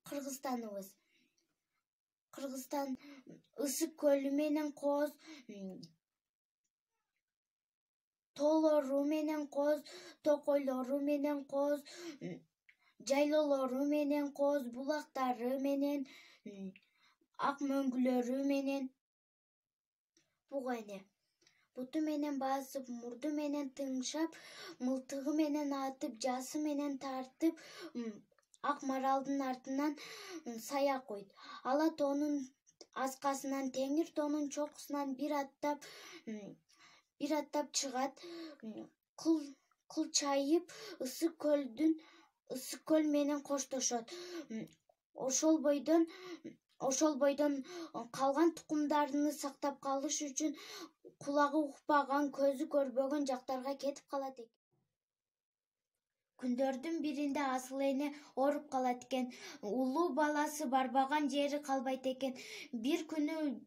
Кыргызстаныбыз. Кыргызстан Ысык көлү менен кооз, тоолору менен кооз, токойлору менен кооз, жайлоолору менен кооз, булактары менен, ак мөңгүлөрү менен. Буга эне. Буту менен басып, мурду менен тыңшап, мылтыгы менен атып, жасы менен тартып, ак маралдын артынан сая койт. Ала тоонун аскасынан, теңир тоонун чокусунан бир аттап чыгат. Кыл чайып, Ысык көл менен коштошот. Ошол бойдон калган тукумдарын сактап калыш үчүн кулагы укпаган, көзү көрбөгөн жактарга кетип калат экен. Күндөрдүн биринде асыл эне ооруп калат экен. Улуу баласы барбаган жери калбайт экен. Бир күнү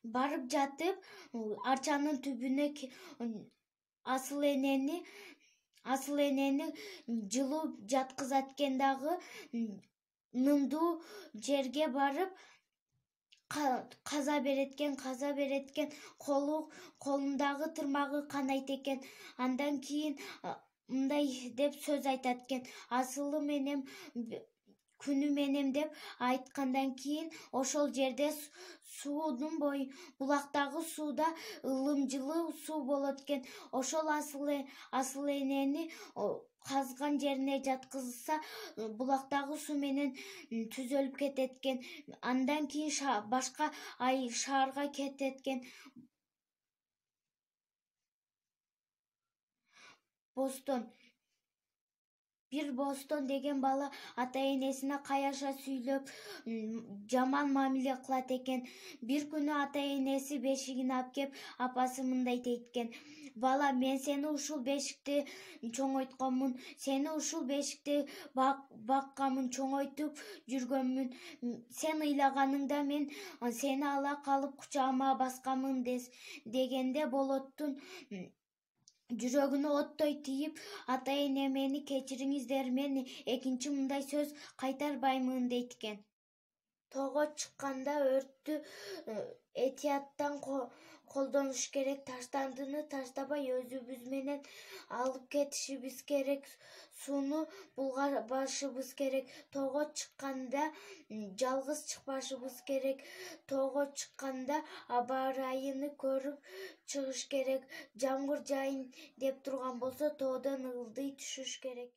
барып жатып, арчанын түбүнө асыл энени жылуу жаткызат экен дагы, нымдуу жерге барып каза берет экен. Колундагы тырмагы канайт экен. Андан кийин мындай деп сөз айтат экен: асылым энем, күнүм энем деп айткандан кийин ошол жерде суунун булактагы сууда ылым жылуу суу болот экен. Ошол асыл энени казган жерине жаткызса, булактагы суу менен түзөлүп кетет экен. Андан кийин башка шаарга кетет экен. Бир Бостон деген бала ата-энесине каяша сүйлөп, жаман мамиле кылат экен. Бир күнү ата-энеси бешигин алып кеп, апасы мындай дейт экен: бала, мен сени ушул бешикте чоңойтконмун, сени ушул бешикте бакканмын, чоңойтуп жүргөнмүн. Сен ыйлаганыңда мен сени ала калып кучагыма басканмын дегенде болоттун жүрөгүнө оттой тийип, ата-эне, мени кечириңиздер, мен экинчи мындай сөз кайтарбаймын дейт экен. Тоого чыкканда өрттү этияттан колдонуш керек. Таштандыны таштабай өзүбүз менен алып кетишибиз керек. Сууну булгабашыбыз керек. Тоого чыкканда жалгыз чыкпашыбыз керек. Тоого чыкканда аба ырайыны көрүп чыгыш керек. Жамгыр жаайын деп турган болсо, тоодон ылдый түшүш керек.